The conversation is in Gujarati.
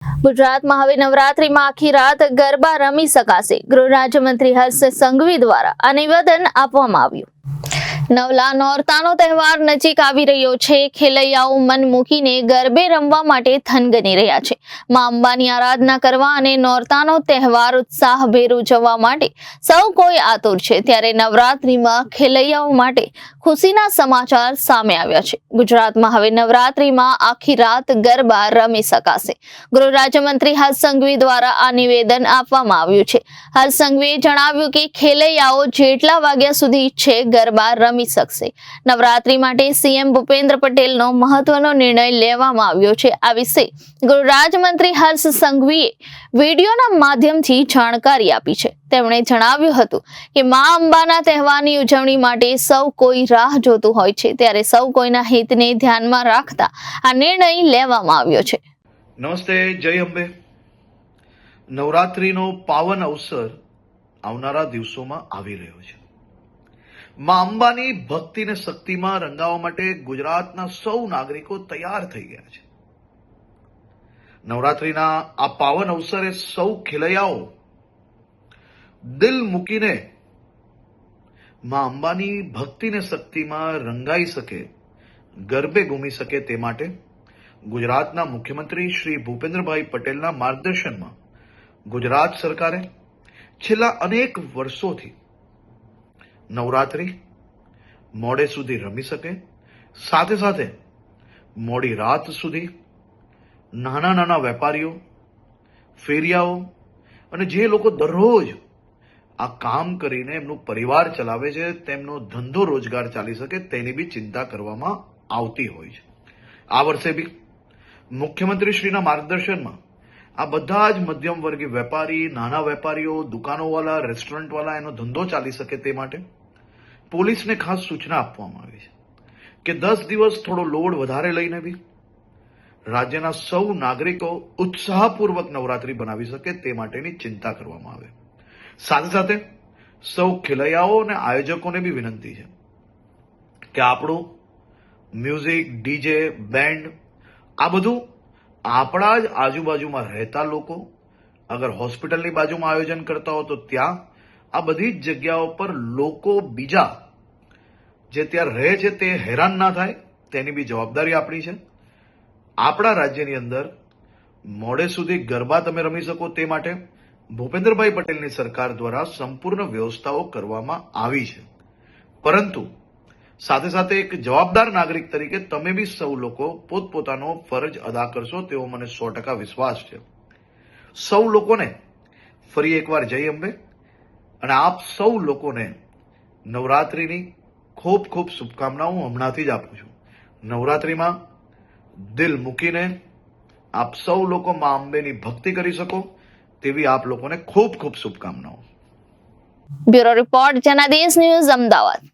ગુજરાતમાં હવે નવરાત્રીમાં આખી રાત ગરબા રમી શકાશે. ગૃહ રાજ્યમંત્રી હર્ષ સંઘવી દ્વારા આ નિવેદન આપવામાં આવ્યું. નવલા નોરતાનો તહેવાર નજીક આવી રહ્યો છે. ખેલૈયાઓ મન મૂકીને ગરબે રમવા માટે થનગની રહ્યા છે. મા અંબાની આરાધના કરવા અને નોરતાનો તહેવાર ઉત્સાહભેર ઉજવવા માટે સૌ કોઈ આતુર છે. ત્યારે નવરાત્રીમાં ખેલૈયાઓ માટે ખુશીના સમાચાર સામે આવ્યા છે. ગુજરાતમાં હવે નવરાત્રીમાં આખી રાત ગરબા રમી શકાશે. ગૃહ રાજ્યમંત્રી હર્ષ સંઘવી દ્વારા આ નિવેદન આપવામાં આવ્યું છે. હર્ષ સંઘવીએ જણાવ્યું કે ખેલૈયાઓ જેટલા વાગ્યા સુધી ઈચ્છે ગરબા રમી શકશે. નવરાત્રી માટે સીએમ ભૂપેન્દ્ર પટેલનો મહત્વનો નિર્ણય લેવામાં આવ્યો છે. આ વિશે ગૃહ રાજ્યમંત્રી હર્ષ સંઘવીએ વિડીયોના માધ્યમથી જાણકારી આપી છે. તેમણે જણાવ્યું હતું કે મા અંબાના તહેવારની ઉજવણી માટે સૌ કોઈ રાહ જોતું હોય છે, ત્યારે સૌ કોઈના હિતને ધ્યાનમાં રાખતા આ નિર્ણય લેવામાં આવ્યો છે. નમસ્તે, જય અંબે. નવરાત્રીનો પાવન અવસર આવનારા દિવસોમાં આવી રહ્યો છે. મા અંબાની ભક્તિ અને શક્તિમાં રંગાવવા માટે ગુજરાતના સૌ નાગરિકો તૈયાર થઈ ગયા છે. નવરાત્રીના આ પાવન અવસરે સૌ ખેલૈયાઓ દિલ મૂકીને મા અંબાની ભક્તિ અને શક્તિમાં રંગાઈ શકે, ગરબે ઘૂમી શકે તે માટે ગુજરાતના મુખ્યમંત્રી શ્રી ભૂપેન્દ્રભાઈ પટેલના માર્ગદર્શનમાં ગુજરાત સરકારે છેલ્લા અનેક વર્ષોથી નવરાત્રી મોડે સુધી રમી શકે, સાથે સાથે મોડી રાત સુધી નાના નાના વેપારીઓ, ફેરિયાઓ અને જે લોકો દરરોજ આ કામ કરીને એમનું પરિવાર ચલાવે છે, તેમનો ધંધો રોજગાર ચાલી શકે તેની બી ચિંતા કરવામાં આવતી હોય છે. આ વર્ષે બી મુખ્યમંત્રીશ્રીના માર્ગદર્શનમાં આ બધા જ મધ્યમ વર્ગીય વેપારી, નાના વેપારીઓ, દુકાનોવાળા, રેસ્ટોરન્ટવાળા એનો ધંધો ચાલી શકે તે માટે પોલીસને ખાસ સૂચના આપવામાં આવી છે કે 10 દિવસ થોડો લોડ વધારે લઈને બી રાજ્યના સૌ નાગરિકો ઉત્સાહપૂર્વક નવરાત્રી બનાવી શકે તે માટેની ચિંતા કરવામાં આવે. સાથે સાથે સૌ ખેલૈયાઓ અને આયોજકોને બી વિનંતી છે કે આપણું મ્યુઝિક, ડીજે, બેન્ડ આ બધું આપણા જ આજુબાજુમાં રહેતા લોકો, અગર હોસ્પિટલની બાજુમાં આયોજન કરતા હો તો ત્યાં આ બધી જ જગ્યાઓ પર લોકો બીજા જે ત્યાં રહે છે તે હેરાન ના થાય તેની બી જવાબદારી આપણી છે. આપણા રાજ્યની અંદર મોડે સુધી ગરબા તમે રમી શકો તે માટે ભૂપેન્દ્રભાઈ પટેલની સરકાર દ્વારા સંપૂર્ણ વ્યવસ્થાઓ કરવામાં આવી છે. પરંતુ સાથે સાથે એક જવાબદાર નાગરિક તરીકે તમે બી સૌ લોકો પોતપોતાનો ફરજ અદા કરશો તેવો મને 100% વિશ્વાસ છે. સૌ લોકોને ફરી એકવાર જય અંબે અને આપ સૌ લોકોને નવરાત્રીની ખૂબ ખૂબ શુભકામનાઓ હમણાંથી જ આપું છું. નવરાત્રીમાં દિલ મૂકીને આપ સૌ લોકો મા અંબેની ભક્તિ કરી શકો તેવી આપ લોકોને ખૂબ ખૂબ શુભકામનાઓ. Bureau report, Janadesh news, Ahmedabad.